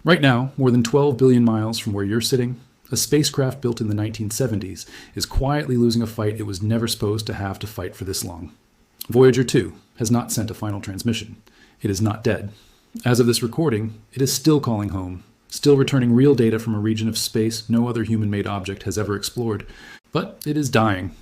Right now, more than 12 billion miles from where you're sitting, a spacecraft built in the 1970s is quietly losing a fight it was never supposed to have to fight for this long. Voyager 2 has not sent a final transmission. It is not dead. As of this recording, it is still calling home, still returning real data from a region of space no other human-made object has ever explored. But it is dying.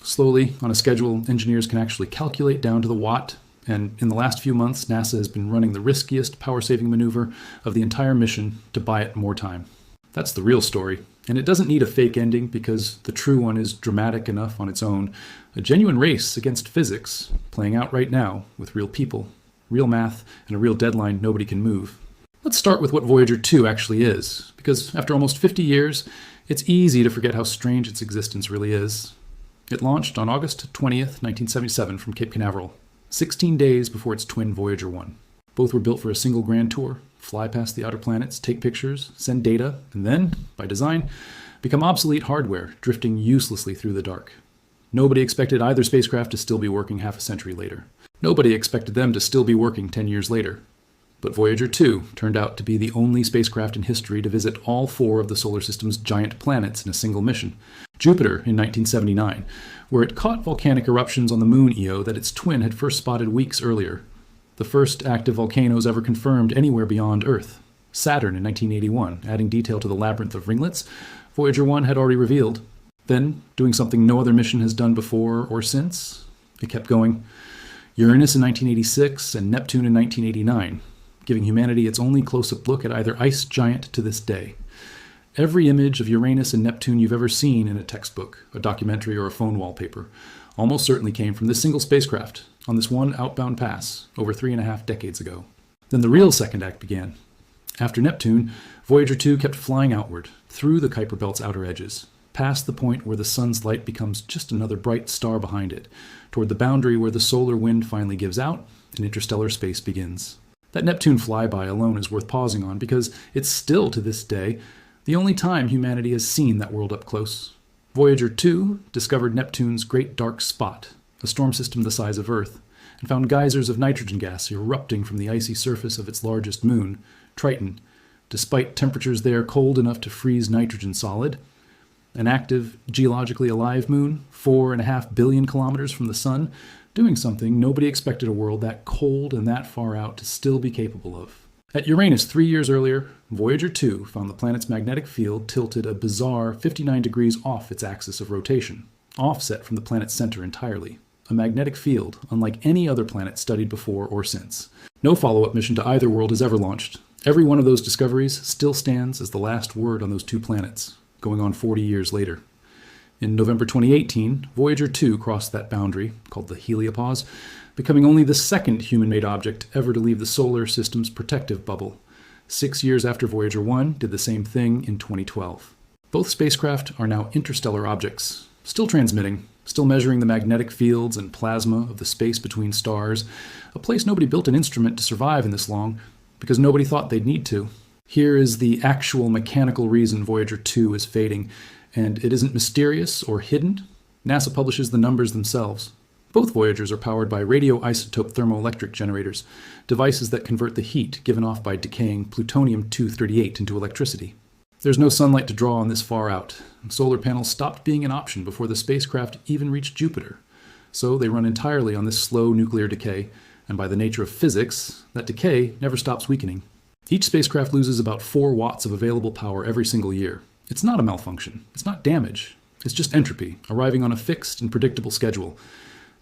Slowly, on a schedule engineers can actually calculate down to the watt, and in the last few months, NASA has been running the riskiest power-saving maneuver of the entire mission to buy it more time. That's the real story, and it doesn't need a fake ending because the true one is dramatic enough on its own. A genuine race against physics, playing out right now with real people, real math, and a real deadline nobody can move. Let's start with what Voyager 2 actually is, because after almost 50 years, it's easy to forget how strange its existence really is. It launched on August 20th, 1977 from Cape Canaveral, 16 days before its twin Voyager 1. Both were built for a single grand tour, fly past the outer planets, take pictures, send data, and then, by design, become obsolete hardware, drifting uselessly through the dark. Nobody expected either spacecraft to still be working half a century later. Nobody expected them to still be working 10 years later. But Voyager 2 turned out to be the only spacecraft in history to visit all 4 of the solar system's giant planets in a single mission. Jupiter in 1979, where it caught volcanic eruptions on the moon Io that its twin had first spotted weeks earlier. The first active volcanoes ever confirmed anywhere beyond Earth. Saturn in 1981, adding detail to the labyrinth of ringlets Voyager 1 had already revealed. Then, doing something no other mission has done before or since, it kept going. Uranus in 1986 and Neptune in 1989, giving humanity its only close-up look at either ice giant to this day. Every image of Uranus and Neptune you've ever seen in a textbook, a documentary, or a phone wallpaper almost certainly came from this single spacecraft on this one outbound pass over 3.5 decades ago. Then the real second act began. After Neptune, Voyager 2 kept flying outward, through the Kuiper Belt's outer edges, past the point where the sun's light becomes just another bright star behind it, toward the boundary where the solar wind finally gives out and interstellar space begins. That Neptune flyby alone is worth pausing on because it's still, to this day, the only time humanity has seen that world up close. Voyager 2 discovered Neptune's great dark spot, a storm system the size of Earth, and found geysers of nitrogen gas erupting from the icy surface of its largest moon, Triton, despite temperatures there cold enough to freeze nitrogen solid. An active, geologically alive moon, 4.5 billion kilometers from the sun, doing something nobody expected a world that cold and that far out to still be capable of. At Uranus 3 years earlier, Voyager 2 found the planet's magnetic field tilted a bizarre 59 degrees off its axis of rotation, offset from the planet's center entirely. A magnetic field unlike any other planet studied before or since. No follow-up mission to either world has ever launched. Every one of those discoveries still stands as the last word on those 2 planets, going on 40 years later. In November 2018, Voyager 2 crossed that boundary, called the Heliopause, becoming only the second human-made object ever to leave the solar system's protective bubble. 6 years after Voyager 1 did the same thing in 2012. Both spacecraft are now interstellar objects, still transmitting, still measuring the magnetic fields and plasma of the space between stars, a place nobody built an instrument to survive in this long, because nobody thought they'd need to. Here is the actual mechanical reason Voyager 2 is fading, and it isn't mysterious or hidden. NASA publishes the numbers themselves. Both Voyagers are powered by radioisotope thermoelectric generators, devices that convert the heat given off by decaying plutonium-238 into electricity. There's no sunlight to draw on this far out. Solar panels stopped being an option before the spacecraft even reached Jupiter. So they run entirely on this slow nuclear decay, and by the nature of physics, that decay never stops weakening. Each spacecraft loses about 4 watts of available power every single year. It's not a malfunction. It's not damage. It's just entropy, arriving on a fixed and predictable schedule.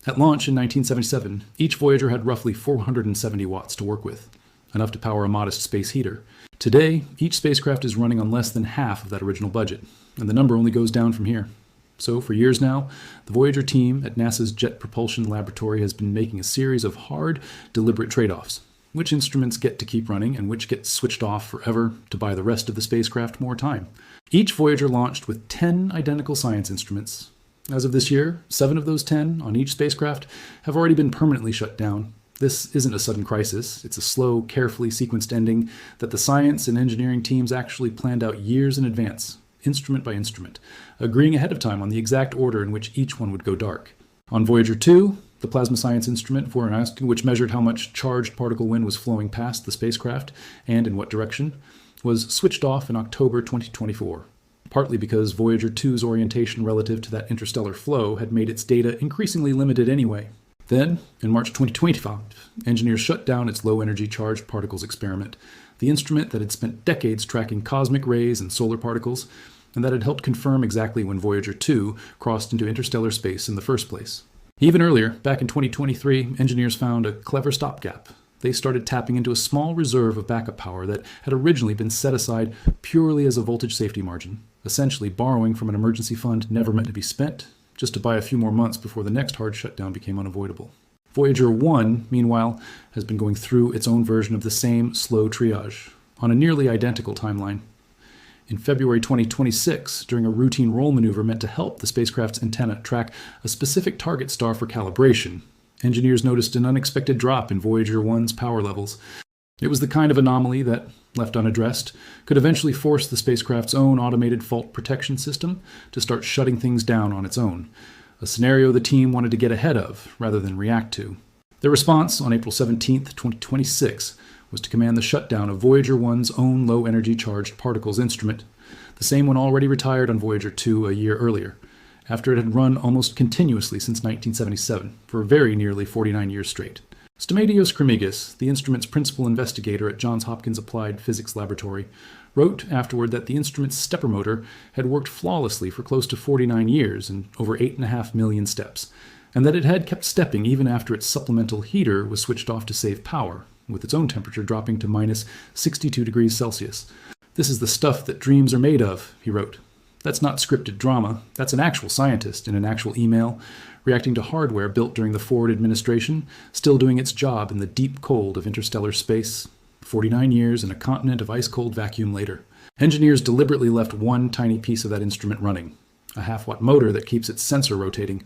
At launch in 1977, each Voyager had roughly 470 watts to work with, enough to power a modest space heater. Today, each spacecraft is running on less than half of that original budget, and the number only goes down from here. So, for years now, the Voyager team at NASA's Jet Propulsion Laboratory has been making a series of hard, deliberate trade-offs. Which instruments get to keep running and which get switched off forever to buy the rest of the spacecraft more time. Each Voyager launched with 10 identical science instruments. As of this year, 7 of those 10 on each spacecraft have already been permanently shut down. This isn't a sudden crisis. It's a slow, carefully sequenced ending that the science and engineering teams actually planned out years in advance, instrument by instrument, agreeing ahead of time on the exact order in which each one would go dark. On Voyager 2, the plasma science instrument, which measured how much charged particle wind was flowing past the spacecraft and in what direction, was switched off in October 2024, partly because Voyager 2's orientation relative to that interstellar flow had made its data increasingly limited anyway. Then, in March 2025, engineers shut down its low-energy charged particles experiment, the instrument that had spent decades tracking cosmic rays and solar particles, and that had helped confirm exactly when Voyager 2 crossed into interstellar space in the first place. Even earlier, back in 2023, engineers found a clever stopgap. They started tapping into a small reserve of backup power that had originally been set aside purely as a voltage safety margin, essentially borrowing from an emergency fund never meant to be spent, just to buy a few more months before the next hard shutdown became unavoidable. Voyager 1, meanwhile, has been going through its own version of the same slow triage, on a nearly identical timeline. In February 2026, during a routine roll maneuver meant to help the spacecraft's antenna track a specific target star for calibration, engineers noticed an unexpected drop in Voyager 1's power levels. It was the kind of anomaly that, left unaddressed, could eventually force the spacecraft's own automated fault protection system to start shutting things down on its own, a scenario the team wanted to get ahead of rather than react to. Their response on April 17, 2026, was to command the shutdown of Voyager 1's own low-energy charged particles instrument, the same one already retired on Voyager 2 a year earlier, after it had run almost continuously since 1977, for very nearly 49 years straight. Stamatios Kremigis, the instrument's principal investigator at Johns Hopkins Applied Physics Laboratory, wrote afterward that the instrument's stepper motor had worked flawlessly for close to 49 years and over 8.5 million steps, and that it had kept stepping even after its supplemental heater was switched off to save power, with its own temperature dropping to minus 62 degrees Celsius. "This is the stuff that dreams are made of," he wrote. "That's not scripted drama. That's an actual scientist in an actual email, reacting to hardware built during the Ford administration, still doing its job in the deep cold of interstellar space, 49 years and a continent of ice-cold vacuum later. Engineers deliberately left one tiny piece of that instrument running, a half-watt motor that keeps its sensor rotating,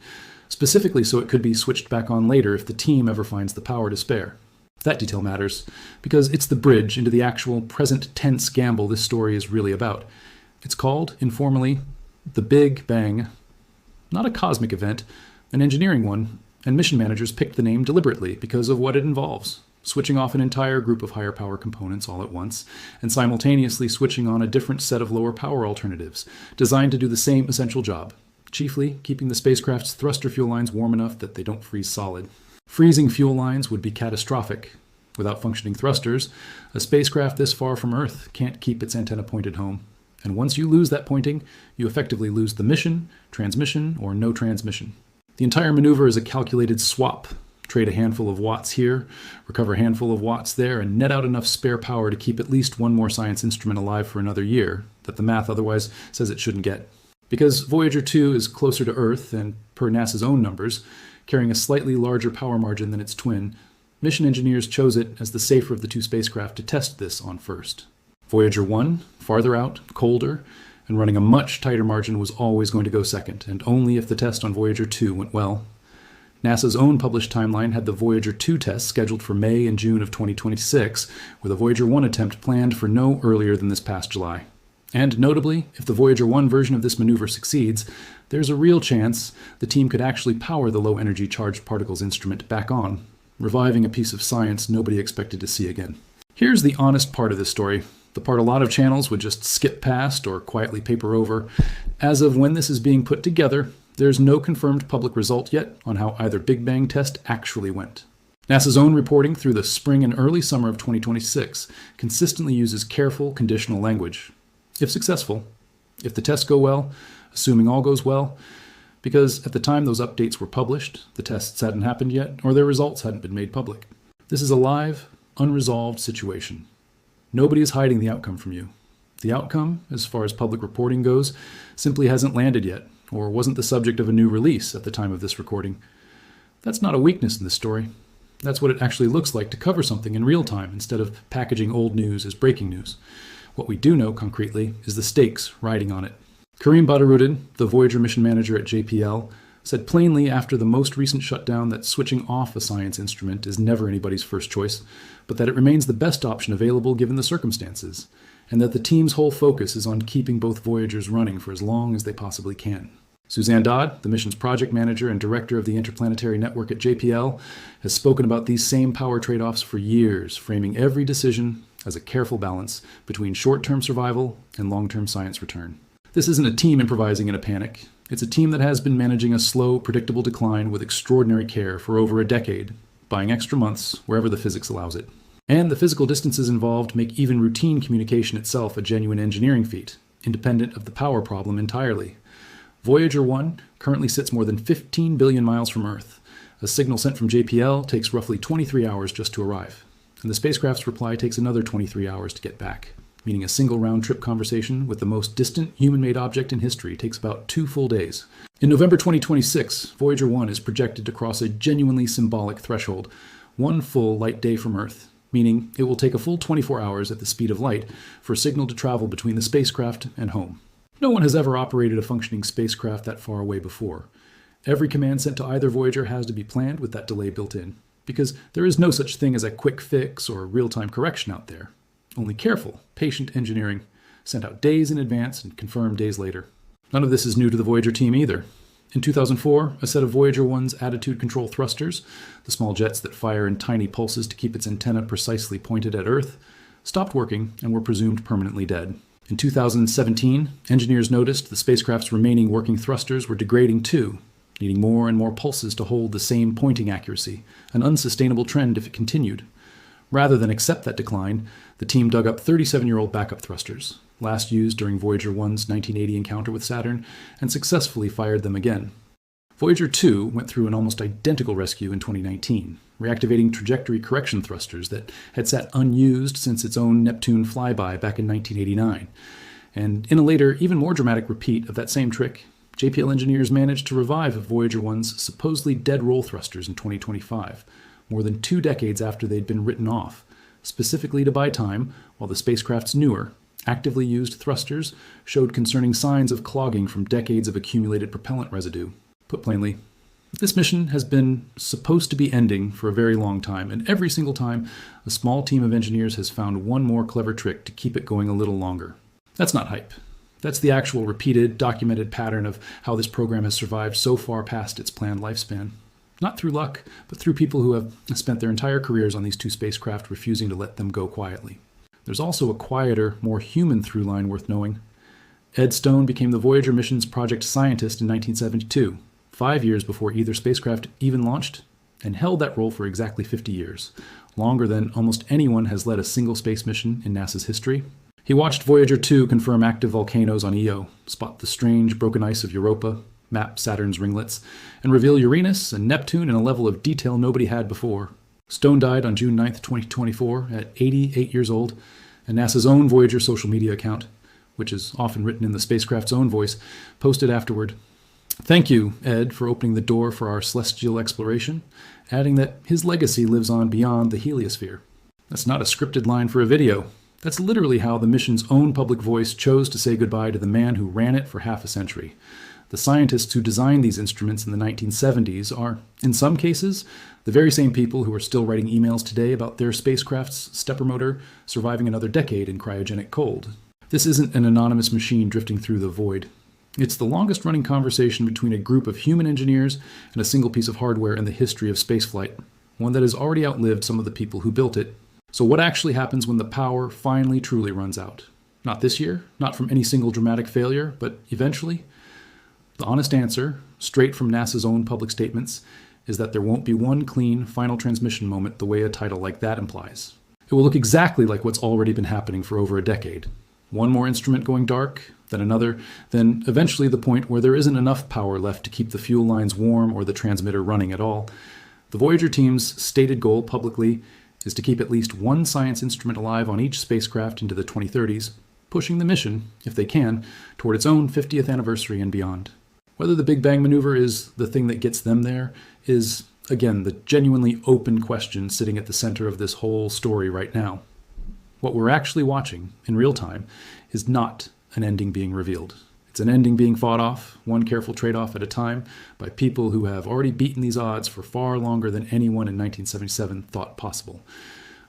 specifically so it could be switched back on later if the team ever finds the power to spare. That detail matters, because it's the bridge into the actual present tense gamble this story is really about. It's called, informally, the Big Bang. Not a cosmic event, an engineering one, and mission managers picked the name deliberately because of what it involves, switching off an entire group of higher power components all at once, and simultaneously switching on a different set of lower power alternatives, designed to do the same essential job, chiefly keeping the spacecraft's thruster fuel lines warm enough that they don't freeze solid. Freezing fuel lines would be catastrophic. Without functioning thrusters, a spacecraft this far from Earth can't keep its antenna pointed home. And once you lose that pointing, you effectively lose the mission, transmission, or no transmission. The entire maneuver is a calculated swap. Trade a handful of watts here, recover a handful of watts there, and net out enough spare power to keep at least one more science instrument alive for another year that the math otherwise says it shouldn't get. Because Voyager 2 is closer to Earth, and per NASA's own numbers, carrying a slightly larger power margin than its twin, mission engineers chose it as the safer of the two spacecraft to test this on first. Voyager 1, farther out, colder, and running a much tighter margin, was always going to go second, and only if the test on Voyager 2 went well. NASA's own published timeline had the Voyager 2 test scheduled for May and June of 2026, with a Voyager 1 attempt planned for no earlier than this past July. And notably, if the Voyager 1 version of this maneuver succeeds, there's a real chance the team could actually power the low-energy charged particles instrument back on, reviving a piece of science nobody expected to see again. Here's the honest part of this story, the part a lot of channels would just skip past or quietly paper over. As of when this is being put together, there's no confirmed public result yet on how either Big Bang test actually went. NASA's own reporting through the spring and early summer of 2026 consistently uses careful conditional language. If successful, if the tests go well, assuming all goes well, because at the time those updates were published, the tests hadn't happened yet, or their results hadn't been made public. This is a live, unresolved situation. Nobody is hiding the outcome from you. The outcome, as far as public reporting goes, simply hasn't landed yet, or wasn't the subject of a new release at the time of this recording. That's not a weakness in this story. That's what it actually looks like to cover something in real time instead of packaging old news as breaking news. What we do know concretely is the stakes riding on it. Kareem Badarudin, the Voyager mission manager at JPL, said plainly after the most recent shutdown that switching off a science instrument is never anybody's first choice, but that it remains the best option available given the circumstances, and that the team's whole focus is on keeping both Voyagers running for as long as they possibly can. Suzanne Dodd, the mission's project manager and director of the Interplanetary Network at JPL, has spoken about these same power trade-offs for years, framing every decision, as a careful balance between short-term survival and long-term science return. This isn't a team improvising in a panic. It's a team that has been managing a slow, predictable decline with extraordinary care for over a decade, buying extra months wherever the physics allows it. And the physical distances involved make even routine communication itself a genuine engineering feat, independent of the power problem entirely. Voyager 1 currently sits more than 15 billion miles from Earth. A signal sent from JPL takes roughly 23 hours just to arrive, and the spacecraft's reply takes another 23 hours to get back, meaning a single round-trip conversation with the most distant human-made object in history takes about 2 full days. In November 2026, Voyager 1 is projected to cross a genuinely symbolic threshold, 1 full light day from Earth, meaning it will take a full 24 hours at the speed of light for a signal to travel between the spacecraft and home. No one has ever operated a functioning spacecraft that far away before. Every command sent to either Voyager has to be planned with that delay built in, because there is no such thing as a quick fix or real-time correction out there. Only careful, patient engineering, sent out days in advance and confirmed days later. None of this is new to the Voyager team either. In 2004, a set of Voyager 1's attitude control thrusters, the small jets that fire in tiny pulses to keep its antenna precisely pointed at Earth, stopped working and were presumed permanently dead. In 2017, engineers noticed the spacecraft's remaining working thrusters were degrading too, needing more and more pulses to hold the same pointing accuracy, an unsustainable trend if it continued. Rather than accept that decline, the team dug up 37-year-old backup thrusters, last used during Voyager 1's 1980 encounter with Saturn, and successfully fired them again. Voyager 2 went through an almost identical rescue in 2019, reactivating trajectory correction thrusters that had sat unused since its own Neptune flyby back in 1989. And in a later, even more dramatic repeat of that same trick, JPL engineers managed to revive Voyager 1's supposedly dead roll thrusters in 2025, more than 2 decades after they'd been written off, specifically to buy time while the spacecraft's newer, actively used thrusters showed concerning signs of clogging from decades of accumulated propellant residue. Put plainly, this mission has been supposed to be ending for a very long time, and every single time, a small team of engineers has found one more clever trick to keep it going a little longer. That's not hype. That's the actual repeated, documented pattern of how this program has survived so far past its planned lifespan. Not through luck, but through people who have spent their entire careers on these 2 spacecraft refusing to let them go quietly. There's also a quieter, more human through line worth knowing. Ed Stone became the Voyager mission's project scientist in 1972, 5 years before either spacecraft even launched, and held that role for exactly 50 years, longer than almost anyone has led a single space mission in NASA's history. He watched Voyager 2 confirm active volcanoes on Io, spot the strange broken ice of Europa, map Saturn's ringlets, and reveal Uranus and Neptune in a level of detail nobody had before. Stone died on June 9, 2024, at 88 years old, and NASA's own Voyager social media account, which is often written in the spacecraft's own voice, posted afterward, "Thank you, Ed, for opening the door for our celestial exploration," adding that his legacy lives on beyond the heliosphere. That's not a scripted line for a video. That's literally how the mission's own public voice chose to say goodbye to the man who ran it for half a century. The scientists who designed these instruments in the 1970s are, in some cases, the very same people who are still writing emails today about their spacecraft's stepper motor surviving another decade in cryogenic cold. This isn't an anonymous machine drifting through the void. It's the longest-running conversation between a group of human engineers and a single piece of hardware in the history of spaceflight, one that has already outlived some of the people who built it. So what actually happens when the power finally truly runs out? Not this year, not from any single dramatic failure, but eventually? The honest answer, straight from NASA's own public statements, is that there won't be one clean final transmission moment the way a title like that implies. It will look exactly like what's already been happening for over a decade. One more instrument going dark, then another, then eventually the point where there isn't enough power left to keep the fuel lines warm or the transmitter running at all. The Voyager team's stated goal publicly is to keep at least one science instrument alive on each spacecraft into the 2030s, pushing the mission, if they can, toward its own 50th anniversary and beyond. Whether the Big Bang maneuver is the thing that gets them there is, again, the genuinely open question sitting at the center of this whole story right now. What we're actually watching, in real time, is not an ending being revealed. It's an ending being fought off, one careful trade-off at a time, by people who have already beaten these odds for far longer than anyone in 1977 thought possible.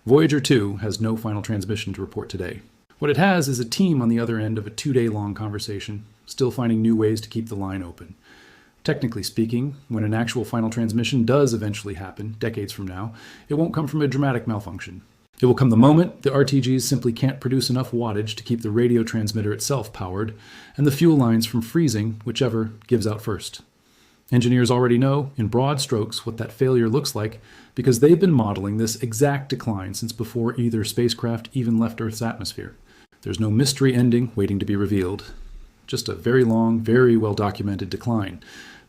Voyager 2 has no final transmission to report today. What it has is a team on the other end of a 2-day-long conversation, still finding new ways to keep the line open. Technically speaking, when an actual final transmission does eventually happen, decades from now, it won't come from a dramatic malfunction. It will come the moment the RTGs simply can't produce enough wattage to keep the radio transmitter itself powered, and the fuel lines from freezing, whichever gives out first. Engineers already know, in broad strokes, what that failure looks like because they've been modeling this exact decline since before either spacecraft even left Earth's atmosphere. There's no mystery ending waiting to be revealed. Just a very long, very well-documented decline,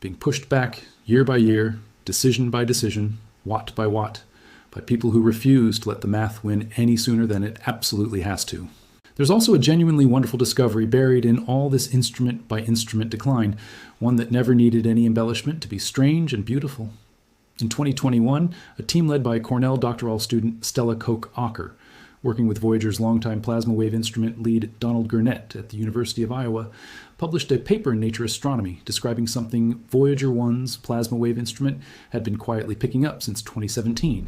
being pushed back year by year, decision by decision, watt by watt, by people who refuse to let the math win any sooner than it absolutely has to. There's also a genuinely wonderful discovery buried in all this instrument-by-instrument decline, one that never needed any embellishment to be strange and beautiful. In 2021, a team led by Cornell doctoral student Stella Koch-Ocker, working with Voyager's longtime plasma wave instrument lead Donald Gurnett at the University of Iowa, published a paper in Nature Astronomy describing something Voyager 1's plasma wave instrument had been quietly picking up since 2017.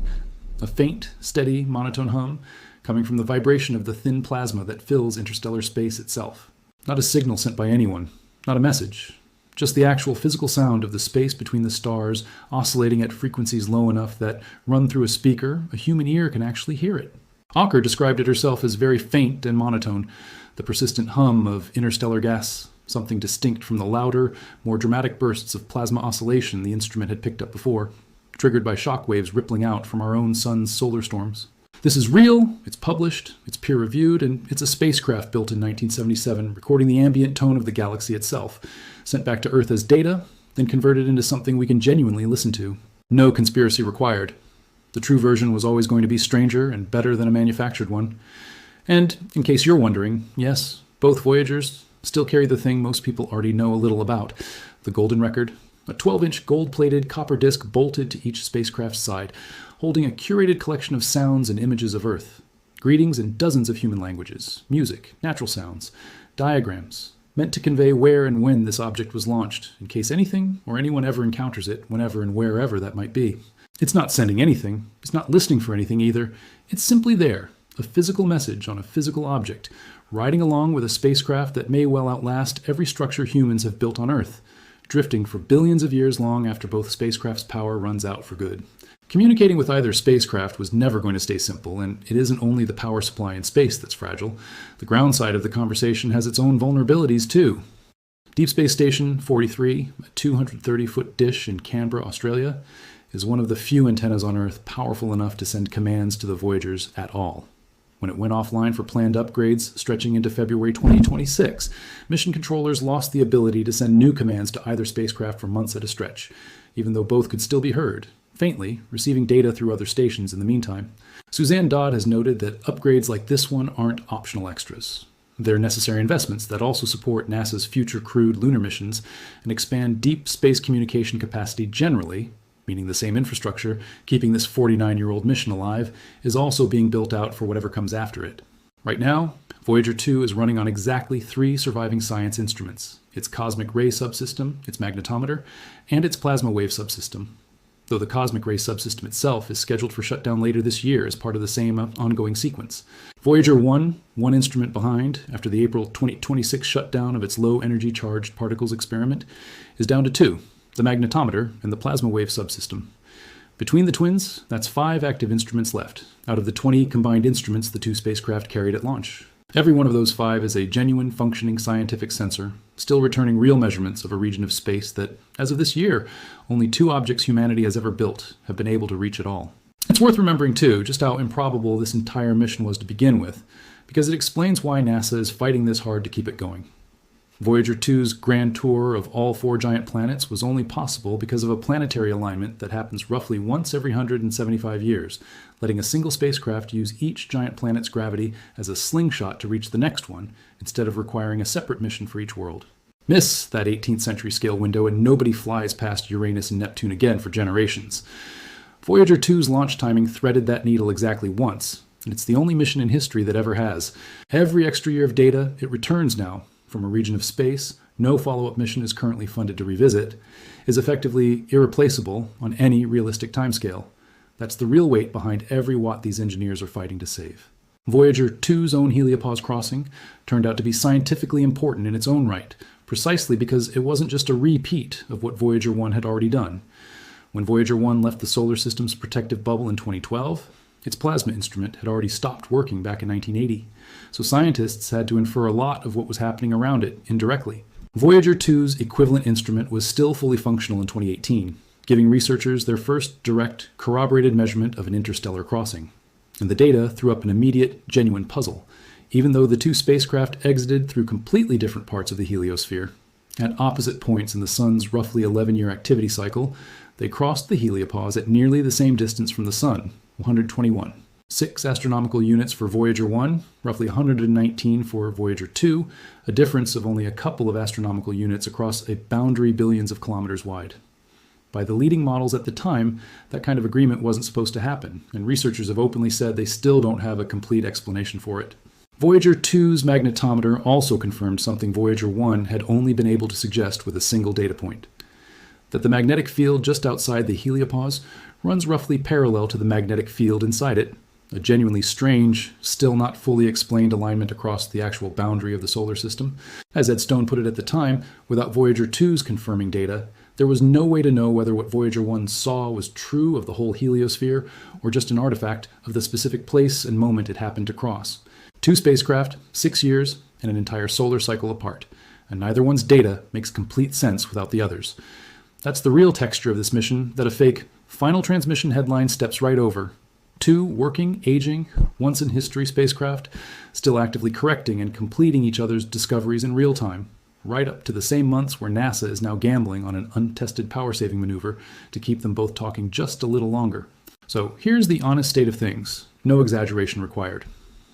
A faint, steady, monotone hum coming from the vibration of the thin plasma that fills interstellar space itself. Not a signal sent by anyone, not a message, just the actual physical sound of the space between the stars oscillating at frequencies low enough that, run through a speaker, a human ear can actually hear it. Ocker described it herself as very faint and monotone, the persistent hum of interstellar gas, something distinct from the louder, more dramatic bursts of plasma oscillation the instrument had picked up before, triggered by shock waves rippling out from our own sun's solar storms. This is real, it's published, it's peer-reviewed, and it's a spacecraft built in 1977, recording the ambient tone of the galaxy itself, sent back to Earth as data, then converted into something we can genuinely listen to. No conspiracy required. The true version was always going to be stranger and better than a manufactured one. And, in case you're wondering, yes, both Voyagers still carry the thing most people already know a little about, the Golden Record, a 12-inch gold-plated copper disc bolted to each spacecraft's side, holding a curated collection of sounds and images of Earth, greetings in dozens of human languages, music, natural sounds, diagrams, meant to convey where and when this object was launched, in case anything or anyone ever encounters it, whenever and wherever that might be. It's not sending anything, it's not listening for anything either, it's simply there, a physical message on a physical object, riding along with a spacecraft that may well outlast every structure humans have built on Earth, drifting for billions of years long after both spacecraft's power runs out for good. Communicating with either spacecraft was never going to stay simple, and it isn't only the power supply in space that's fragile. The ground side of the conversation has its own vulnerabilities, too. Deep Space Station 43, a 230-foot dish in Canberra, Australia, is one of the few antennas on Earth powerful enough to send commands to the Voyagers at all. When it went offline for planned upgrades stretching into February 2026, mission controllers lost the ability to send new commands to either spacecraft for months at a stretch, even though both could still be heard, faintly, receiving data through other stations in the meantime. Suzanne Dodd has noted that upgrades like this one aren't optional extras. They're necessary investments that also support NASA's future crewed lunar missions and expand deep space communication capacity generally, meaning the same infrastructure, keeping this 49-year-old mission alive, is also being built out for whatever comes after it. Right now, Voyager 2 is running on exactly 3 surviving science instruments: its cosmic ray subsystem, its magnetometer, and its plasma wave subsystem, though the cosmic ray subsystem itself is scheduled for shutdown later this year as part of the same ongoing sequence. Voyager 1, one instrument behind, after the April 2026 shutdown of its low-energy charged particles experiment, is down to 2, the magnetometer and the plasma wave subsystem. Between the twins, that's 5 active instruments left, out of the 20 combined instruments the 2 spacecraft carried at launch. Every one of those 5 is a genuine, functioning scientific sensor, still returning real measurements of a region of space that, as of this year, only 2 objects humanity has ever built have been able to reach at all. It's worth remembering, too, just how improbable this entire mission was to begin with, because it explains why NASA is fighting this hard to keep it going. Voyager 2's grand tour of all 4 giant planets was only possible because of a planetary alignment that happens roughly once every 175 years, letting a single spacecraft use each giant planet's gravity as a slingshot to reach the next one, instead of requiring a separate mission for each world. Miss that 18th century scale window and nobody flies past Uranus and Neptune again for generations. Voyager 2's launch timing threaded that needle exactly once, and it's the only mission in history that ever has. Every extra year of data it returns now, from a region of space no follow-up mission is currently funded to revisit, is effectively irreplaceable on any realistic timescale. That's the real weight behind every watt these engineers are fighting to save. Voyager 2's own Heliopause crossing turned out to be scientifically important in its own right, precisely because it wasn't just a repeat of what Voyager 1 had already done. When Voyager 1 left the solar system's protective bubble in 2012, Its plasma instrument had already stopped working back in 1980, so scientists had to infer a lot of what was happening around it indirectly. Voyager 2's equivalent instrument was still fully functional in 2018, giving researchers their first direct, corroborated measurement of an interstellar crossing. And the data threw up an immediate, genuine puzzle, even though the two spacecraft exited through completely different parts of the heliosphere. At opposite points in the Sun's roughly 11-year activity cycle, they crossed the Heliopause at nearly the same distance from the Sun, 121. 6 astronomical units for Voyager 1, roughly 119 for Voyager 2, a difference of only a couple of astronomical units across a boundary billions of kilometers wide. By the leading models at the time, that kind of agreement wasn't supposed to happen, and researchers have openly said they still don't have a complete explanation for it. Voyager 2's magnetometer also confirmed something Voyager 1 had only been able to suggest with a single data point: that the magnetic field just outside the Heliopause runs roughly parallel to the magnetic field inside it, a genuinely strange, still not fully explained alignment across the actual boundary of the solar system. As Ed Stone put it at the time, without Voyager 2's confirming data, there was no way to know whether what Voyager 1 saw was true of the whole heliosphere or just an artifact of the specific place and moment it happened to cross. 2 spacecraft, 6 years, and an entire solar cycle apart, and neither one's data makes complete sense without the other's. That's the real texture of this mission that a fake final transmission headline steps right over. 2 working, aging, once-in-history spacecraft, still actively correcting and completing each other's discoveries in real time, right up to the same months where NASA is now gambling on an untested power-saving maneuver to keep them both talking just a little longer. So here's the honest state of things, no exaggeration required.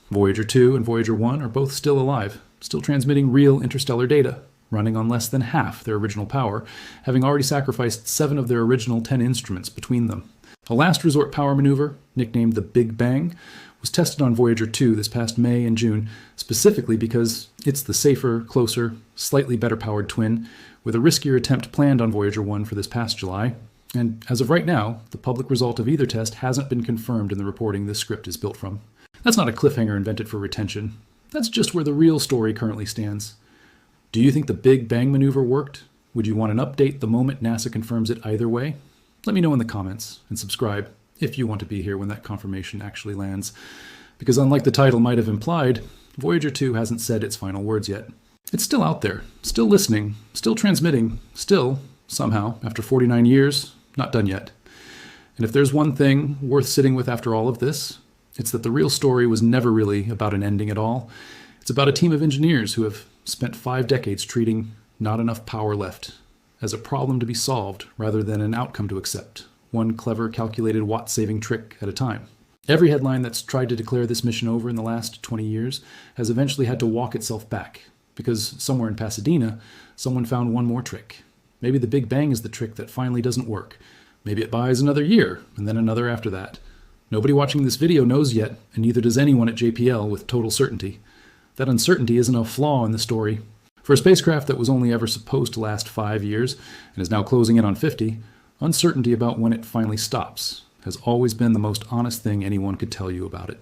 Voyager 2 and Voyager 1 are both still alive, still transmitting real interstellar data, running on less than half their original power, having already sacrificed 7 of their original 10 instruments between them. A last resort power maneuver, nicknamed the Big Bang, was tested on Voyager 2 this past May and June, specifically because it's the safer, closer, slightly better powered twin, with a riskier attempt planned on Voyager 1 for this past July. And as of right now, the public result of either test hasn't been confirmed in the reporting this script is built from. That's not a cliffhanger invented for retention. That's just where the real story currently stands. Do you think the Big Bang maneuver worked? Would you want an update the moment NASA confirms it either way? Let me know in the comments, and subscribe if you want to be here when that confirmation actually lands. Because unlike the title might have implied, Voyager 2 hasn't said its final words yet. It's still out there, still listening, still transmitting, still, somehow, after 49 years, not done yet. And if there's one thing worth sitting with after all of this, it's that the real story was never really about an ending at all. It's about a team of engineers who have spent 5 decades treating not enough power left as a problem to be solved rather than an outcome to accept, one clever calculated watt-saving trick at a time. Every headline that's tried to declare this mission over in the last 20 years has eventually had to walk itself back, because somewhere in Pasadena, someone found one more trick. Maybe the Big Bang is the trick that finally doesn't work. Maybe it buys another year, and then another after that. Nobody watching this video knows yet, and neither does anyone at JPL with total certainty. That uncertainty isn't a flaw in the story. For a spacecraft that was only ever supposed to last 5 years, and is now closing in on 50, uncertainty about when it finally stops has always been the most honest thing anyone could tell you about it.